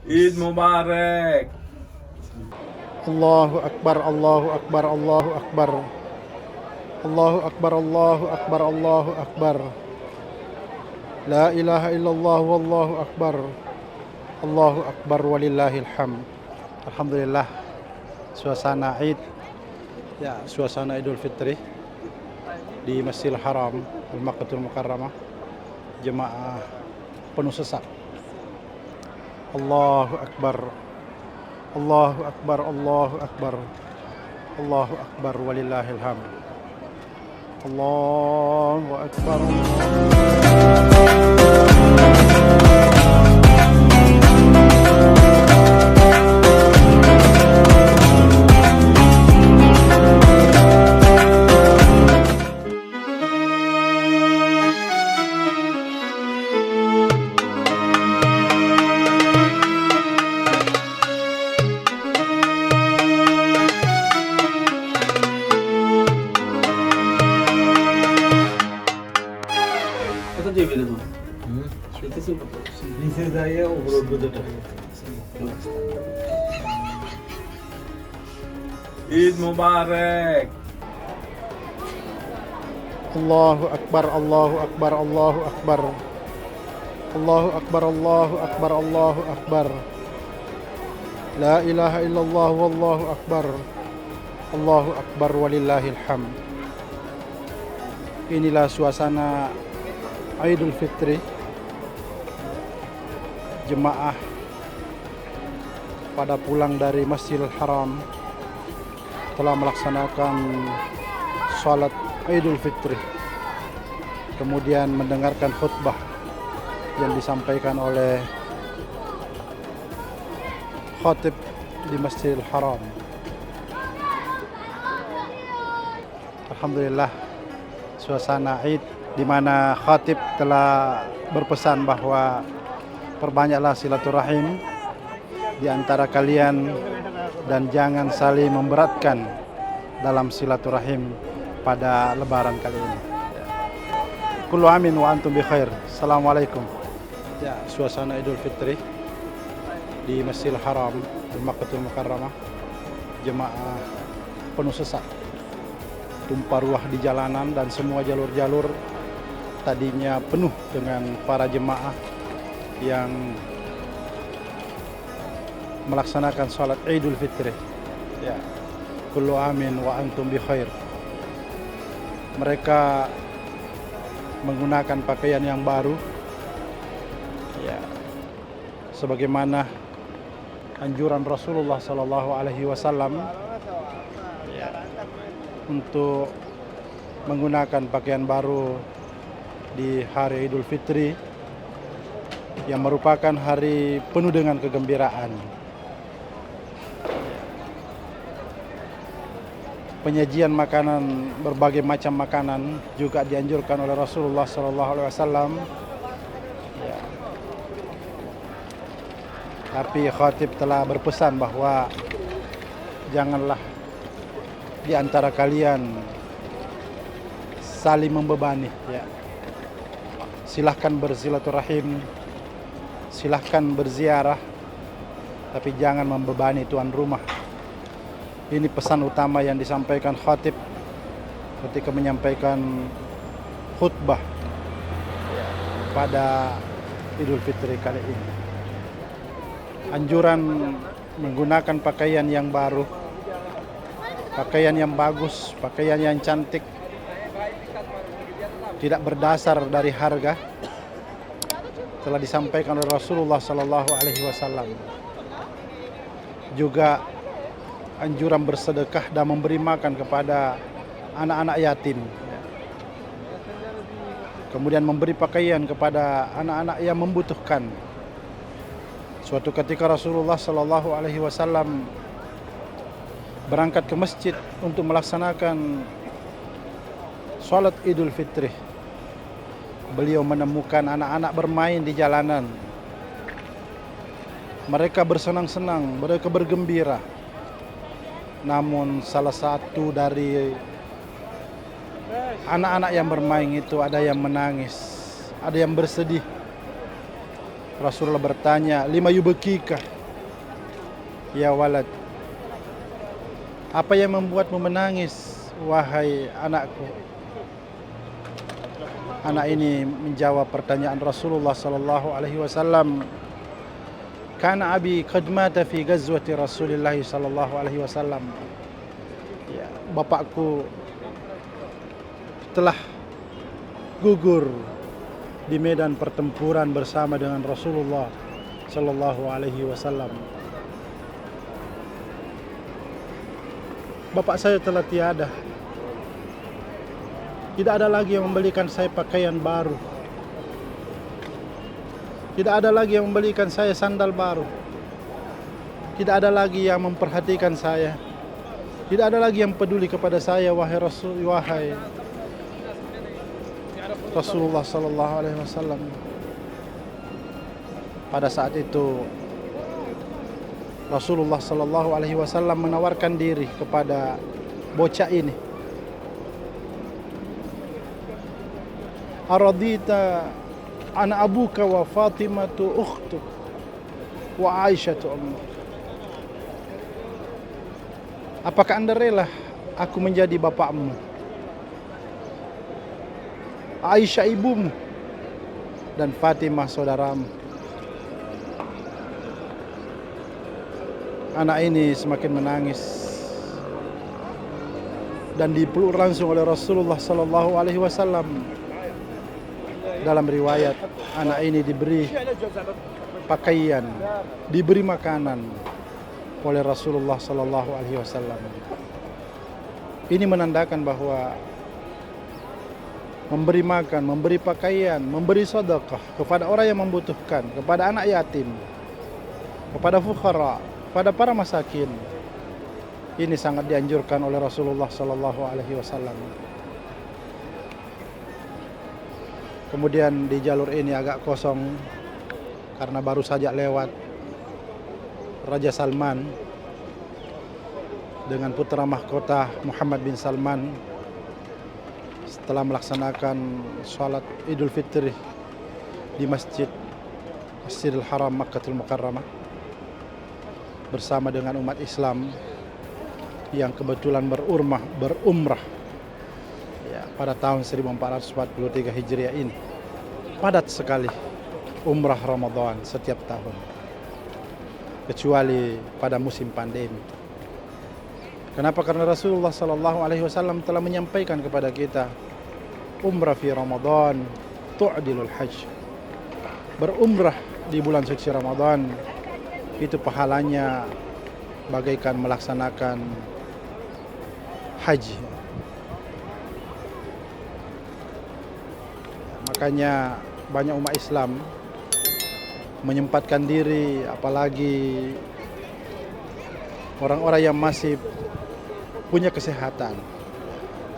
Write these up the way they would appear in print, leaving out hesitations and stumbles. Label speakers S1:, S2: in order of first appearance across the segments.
S1: Eid Mubarak.
S2: Allahu Akbar, Allahu Akbar, Allahu Akbar. Allahu Akbar, Allahu Akbar, Allahu Akbar. La ilaha illallah wallahu akbar. Allahu Akbar walillahil hamd. Alhamdulillah, suasana Id, ya, suasana Idul Fitri di Masjidil Haram, Al-Makkahul Mukarramah, jemaah penuh sesak. Allahu Akbar, Allahu Akbar, Allahu Akbar, Allahu Akbar walillahil hamd. Allahu Akbar.
S1: কত দিবি রে তুই? শুনতেছিস কত? নিচে যাইয়া উপরে দুটোটা। ঈদ মুবারক।
S2: Allahu Akbar, Allahu Akbar, Allahu Akbar. Allahu Akbar, Allahu Akbar, Allahu Akbar. La ilaha illallah wallahu akbar. Allahu Akbar walillahil hamd. Inilah suasana Idul Fitri. Jemaah pada pulang dari Masjidil Haram telah melaksanakan salat Idul Fitri, kemudian mendengarkan khutbah yang disampaikan oleh khatib di Masjidil Haram. Alhamdulillah, suasana Id di mana khatib telah berpesan bahwa perbanyaklah silaturahim di antara kalian dan jangan saling memberatkan dalam silaturahim pada lebaran kali ini. Kullu amin wa antum bi khair. Assalamualaikum. Ya, suasana Idul Fitri di Masjidil Haram, Al-Makkahul Mukarramah, jemaah penuh sesak. Tumpah ruah di jalanan dan semua jalur-jalur tadinya penuh dengan para jemaah yang melaksanakan salat Idul Fitri. Ya. Kullu amin wa antum bi khair. Mereka menggunakan pakaian yang baru, ya, sebagaimana anjuran Rasulullah Sallallahu Alaihi Wasallam, ya, untuk menggunakan pakaian baru di hari Idul Fitri yang merupakan hari penuh dengan kegembiraan. Penyajian makanan, berbagai macam makanan juga dianjurkan oleh Rasulullah SAW. Ya. Tapi khatib telah berpesan bahwa janganlah di antara kalian saling membebani. Ya. Silahkan bersilaturahim, silahkan berziarah, tapi jangan membebani tuan rumah. Ini pesan utama yang disampaikan khatib ketika menyampaikan khutbah pada Idul Fitri kali ini. Anjuran menggunakan pakaian yang baru, pakaian yang bagus, pakaian yang cantik, tidak berdasar dari harga, telah disampaikan oleh Rasulullah Sallallahu Alaihi Wasallam. Juga anjuran bersedekah dan memberi makan kepada anak-anak yatim. Kemudian memberi pakaian kepada anak-anak yang membutuhkan. Suatu ketika Rasulullah Sallallahu Alaihi Wasallam berangkat ke masjid untuk melaksanakan salat Idul Fitri. Beliau menemukan anak-anak bermain di jalanan. Mereka bersenang-senang, mereka bergembira. Namun salah satu dari anak-anak yang bermain itu ada yang menangis, ada yang bersedih. Rasulullah bertanya, "Lima yubekika?" ya walad. Apa yang membuatmu menangis, wahai anakku? Anak ini menjawab pertanyaan Rasulullah sallallahu alaihi wasallam. Kana abi qad mata fi ghazwati Rasulillah sallallahu alaihi wasallam. Ya, bapakku telah gugur di medan pertempuran bersama dengan Rasulullah sallallahu alaihi wasallam. Bapak saya telah tiada. Tidak ada lagi yang membelikan saya pakaian baru. Tidak ada lagi yang membelikan saya sandal baru. Tidak ada lagi yang memperhatikan saya. Tidak ada lagi yang peduli kepada saya, wahai Rasulullah sallallahu alaihi wasallam. Pada saat itu Rasulullah sallallahu alaihi wasallam menawarkan diri kepada bocah ini. Aradita an abuka wa Fatimatu ukhtuk wa Aisyatu ummuk. Apakah anda rela aku menjadi bapakmu, Aisyah ibumu, dan Fatimah saudaramu? Anak ini semakin menangis dan dipeluk langsung oleh Rasulullah sallallahu alaihi wasallam. Dalam riwayat, anak ini diberi pakaian, diberi makanan oleh Rasulullah sallallahu alaihi wasallam. Ini menandakan bahwa memberi makan, memberi pakaian, memberi sedekah kepada orang yang membutuhkan, kepada anak yatim, kepada fuqara, kepada para masakin, ini sangat dianjurkan oleh Rasulullah sallallahu alaihi wasallam. Kemudian di jalur ini agak kosong karena baru saja lewat Raja Salman dengan putra mahkota Muhammad bin Salman setelah melaksanakan sholat Idul Fitri di Masjidil Haram Makkahul Mukarramah bersama dengan umat Islam yang kebetulan berumrah pada tahun 1443 Hijriah ini. Padat sekali umrah Ramadan setiap tahun, kecuali pada musim pandemi. Kenapa? Karena Rasulullah sallallahu alaihi wasallam telah menyampaikan kepada kita, umrah fi Ramadan tu'dilul hajj. Berumrah di bulan suci Ramadan itu pahalanya bagaikan melaksanakan haji. Makanya banyak umat Islam menyempatkan diri, apalagi orang-orang yang masih punya kesehatan,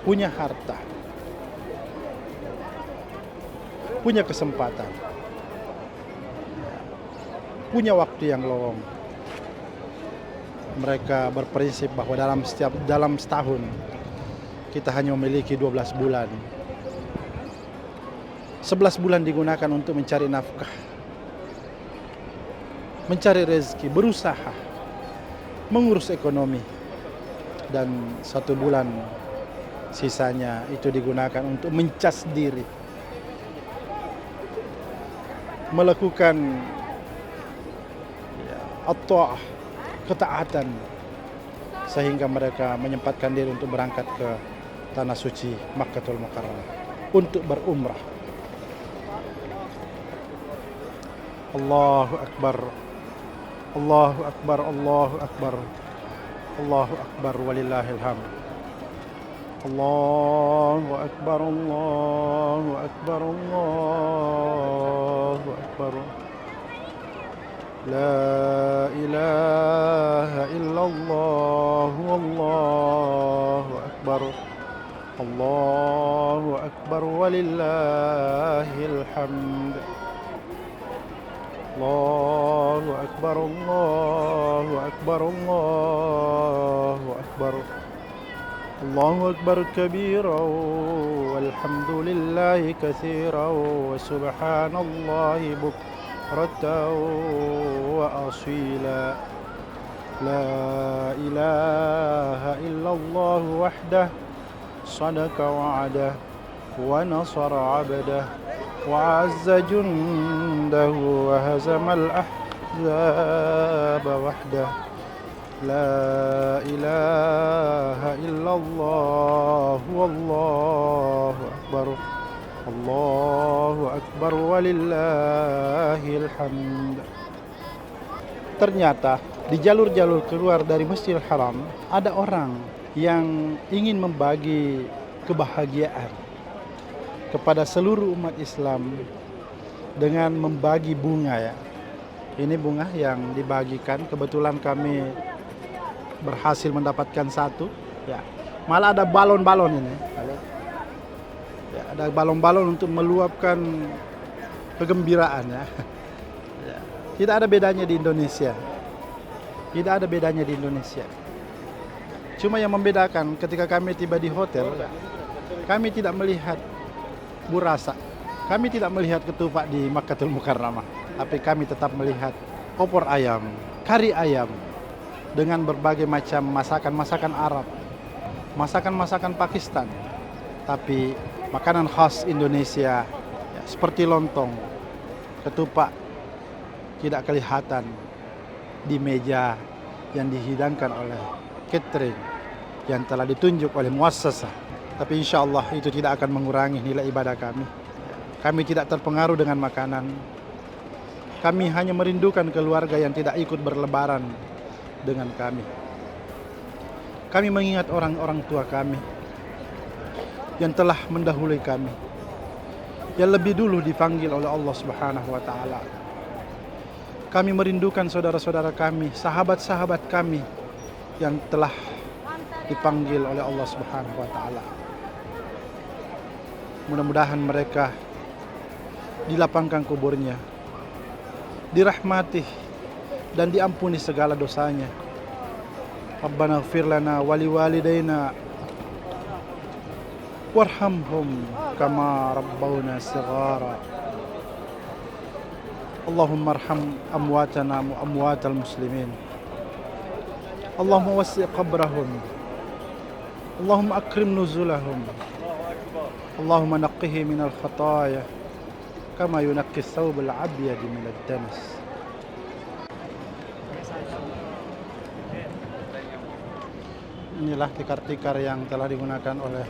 S2: punya harta, punya kesempatan, punya waktu yang lowong. Mereka berprinsip bahwa dalam setahun kita hanya memiliki 12 bulan. 11 bulan digunakan untuk mencari nafkah, mencari rezeki, berusaha, mengurus ekonomi. Dan 1 bulan sisanya itu digunakan untuk mencas diri, melakukan at-ta'ah, ketaatan, sehingga mereka menyempatkan diri untuk berangkat ke tanah suci Makkahul Mukarramah untuk berumrah. Allahu Akbar, Allahu Akbar, Allahu Akbar, Allahu Akbar, walillahil hamd. Allahu Akbar, Allahu Akbar, Allahu Akbar. La ilaha illallah, Allahu Akbar, Allahu Akbar, walillahil hamd. Allahu Akbar, Allahu Akbar, Allahu Akbar. Allahu Akbar kabira walhamdulillahi katsira wa subhanallahi bukratan wa asila. لا إله إلا الله وحده صدق وعده ونصر عبده وعز جنده وهزم الأحزاب وحده لا إله إلا الله والله أكبر الله أكبر ولله الحمد. Ternyata di jalur-jalur keluar dari Masjidil Haram ada orang yang ingin membagi kebahagiaan kepada seluruh umat Islam dengan membagi bunga ya. Ini bunga yang dibagikan, kebetulan kami berhasil mendapatkan satu ya. Malah ada balon-balon ini. Ya, ada balon-balon untuk meluapkan kegembiraan ya. Tidak ada bedanya di Indonesia. Tidak ada bedanya di Indonesia. Cuma yang membedakan ketika kami tiba di hotel, kami tidak melihat burasa. Kami tidak melihat ketupat di Makkatul Mukarramah. Tapi kami tetap melihat opor ayam, kari ayam, dengan berbagai macam masakan-masakan Arab, masakan-masakan Pakistan. Tapi makanan khas Indonesia ya, seperti lontong, ketupat, tidak kelihatan di meja yang dihidangkan oleh catering yang telah ditunjuk oleh muassasah. Tapi insya Allah itu tidak akan mengurangi nilai ibadah kami. Kami tidak terpengaruh dengan makanan. Kami hanya merindukan keluarga yang tidak ikut berlebaran dengan kami. Kami mengingat orang-orang tua kami yang telah mendahului kami, yang lebih dulu dipanggil oleh Allah Subhanahu wa taala. Kami merindukan saudara-saudara kami, sahabat-sahabat kami yang telah dipanggil oleh Allah Subhanahu wa taala. Mudah-mudahan mereka dilapangkan kuburnya, dirahmati dan diampuni segala dosanya. Rabbana ighfir lana wa liwalidayna warhamhum kama rabbawna shighara. Allahumma arham amwatana wa amwatal muslimin. Allahumma wasi' qabrahum. Allahumma akrim nuzulahum. Allahumma naqqihi minal khataaya kama yunaqqi thawb al-abyad minad danas. Inilah tikar-tikar yang telah digunakan oleh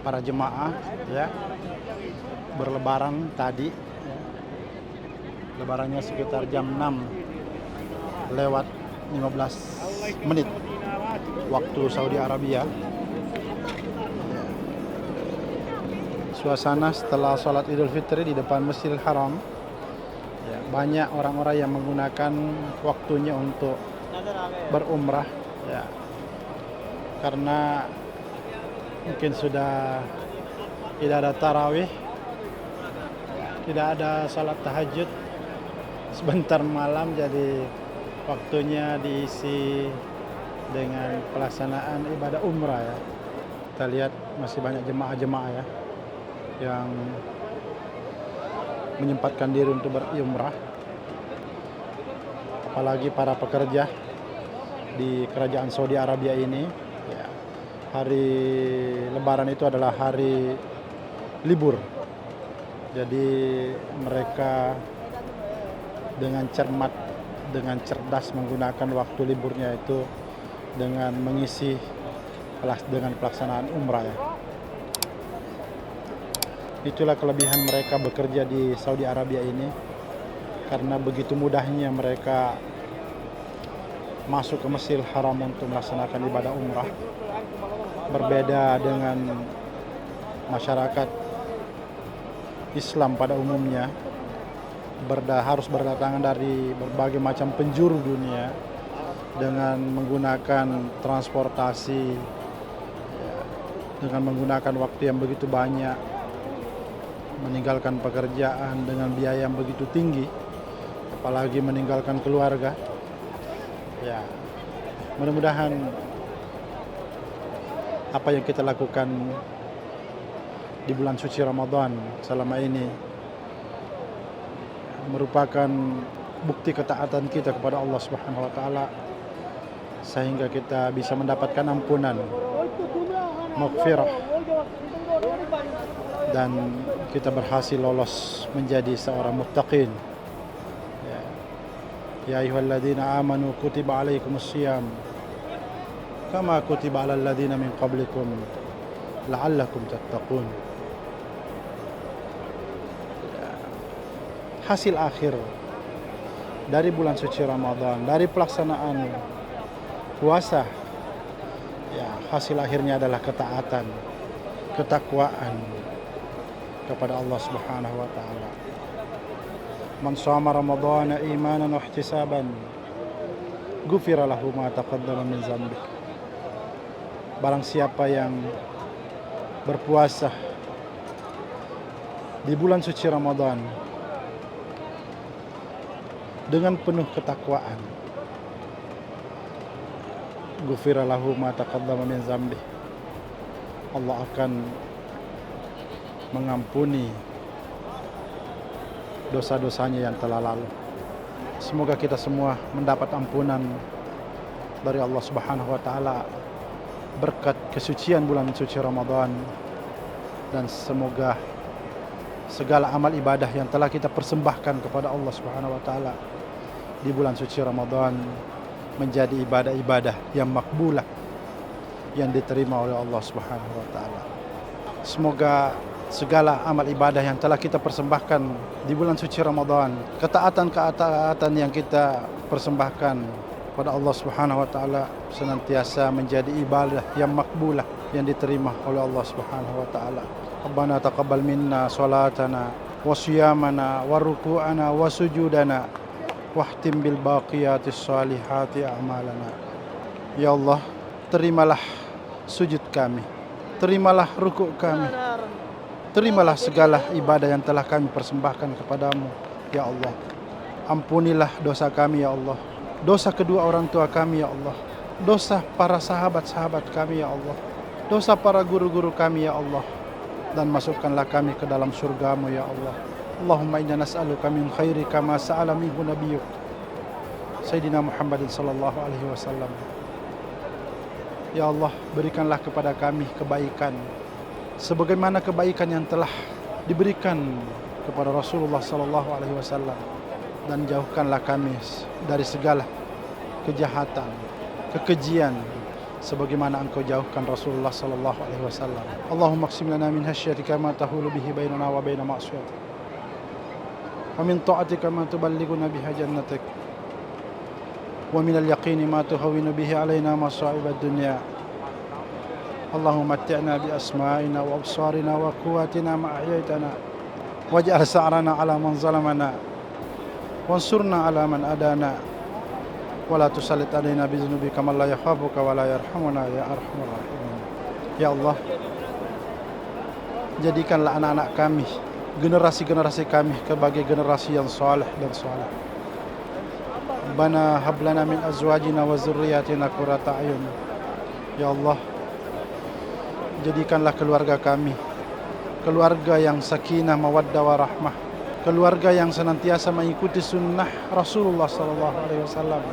S2: para jemaah ya, berlebaran tadi ya. Lebarannya sekitar jam 6 lewat 15 menit waktu Saudi Arabia ya. Suasana setelah sholat Idul Fitri di depan Masjidil Haram ya, banyak orang-orang yang menggunakan waktunya untuk berumrah ya, karena mungkin sudah tidak ada tarawih, tidak ada salat tahajud sebentar malam, jadi waktunya diisi dengan pelaksanaan ibadah umrah ya. Kita lihat masih banyak jemaah-jemaah ya yang menyempatkan diri untuk berumrah, apalagi para pekerja di kerajaan Saudi Arabia ini ya. Hari Lebaran itu adalah hari libur, jadi mereka dengan cermat, dengan cerdas menggunakan waktu liburnya itu dengan mengisi dengan pelaksanaan umrah ya. Itulah kelebihan mereka bekerja di Saudi Arabia ini, karena begitu mudahnya mereka masuk ke Masjidil Haram untuk melaksanakan ibadah umrah. Berbeda dengan masyarakat Islam pada umumnya, harus berdatangan dari berbagai macam penjuru dunia dengan menggunakan transportasi ya, dengan menggunakan waktu yang begitu banyak, meninggalkan pekerjaan dengan biaya yang begitu tinggi, apalagi meninggalkan keluarga ya. Mudah-mudahan apa yang kita lakukan di bulan suci Ramadan selama ini merupakan bukti ketaatan kita kepada Allah Subhanahu wa taala, sehingga kita bisa mendapatkan ampunan, maghfirah, dan kita berhasil lolos menjadi seorang muttaqin. Ya ayyuhalladzina amanu kutiba alaikumus syiyam kama kutiba alal ladzina min qablikum la'allakum tattaqun. Hasil akhir dari bulan suci Ramadan, dari pelaksanaan puasa, ya, hasil akhirnya adalah ketaatan, ketakwaan kepada Allah Subhanahu wa taala. Man shama Ramadhana imanan wa ihtisaban ghufira lahu ma taqaddama min dzambih. Barang siapa yang berpuasa di bulan suci Ramadan dengan penuh ketakwaan, ghufira lahu ma taqaddama min dzambih, Allah akan mengampuni dosa-dosanya yang telah lalu. Semoga kita semua mendapat ampunan dari Allah Subhanahu wa taala berkat kesucian bulan suci Ramadan, dan semoga segala amal ibadah yang telah kita persembahkan kepada Allah Subhanahu wa taala di bulan suci Ramadan menjadi ibadah-ibadah yang makbulah, yang diterima oleh Allah Subhanahu wa taala. Semoga segala amal ibadah yang telah kita persembahkan di bulan suci Ramadan, ketaatan-ketaatan yang kita persembahkan pada Allah Subhanahu wa taala senantiasa menjadi ibadah yang makbulah, yang diterima oleh Allah Subhanahu wa taala. Rabbana taqabbal minna salatana wa siyamana wa ruku'ana wa sujudana wahtim bil baqiyatis salihati a'malana. Ya Allah, terimalah sujud kami, terimalah rukuk kami, terimalah segala ibadah yang telah kami persembahkan kepadamu, ya Allah. Ampunilah dosa kami, ya Allah. Dosa kedua orang tua kami, ya Allah. Dosa para sahabat-sahabat kami, ya Allah. Dosa para guru-guru kami, ya Allah. Dan masukkanlah kami ke dalam surgamu, ya Allah. Allahumma inna nas'aluka min khairi kama sa'ala minhu nabiyyuk Sayyidina Muhammadin sallallahu alaihi wasallam. Ya Allah, berikanlah kepada kami kebaikan sebagaimana kebaikan yang telah diberikan kepada Rasulullah sallallahu alaihi wasallam, dan jauhkanlah kami dari segala kejahatan, kekejian sebagaimana Engkau jauhkan Rasulullah sallallahu alaihi wasallam. Allahumma qsim lana min hasyatika ma tahulu bihi bainana wa baina ma'siyatik, wa min ta'atika ma tuballighuna biha jannatik, wa min al-yaqini ma tuhawwinu bihi alaina masa'ib ad-dunya. Allahumma matti'na bi asma'ina wa absarina wa quwwatina ma ahyaytana waj'al sa'rana 'ala man zalamana wansurna 'ala man adana wa la tusallit 'alaina bi dzunubika man la yakhafuka wa la yarhamuna ya arhamar rahimin. Ya Allah, jadikanlah anak-anak kami, generasi-generasi kami sebagai generasi yang saleh dan saleh. Rabbana hab lana min azwajina wa dzurriyyatina qurrata a'yun. Ya Allah, jadikanlah keluarga kami keluarga yang sakinah, mawaddah, warahmah, keluarga yang senantiasa mengikuti sunnah Rasulullah sallallahu alaihi wasallam.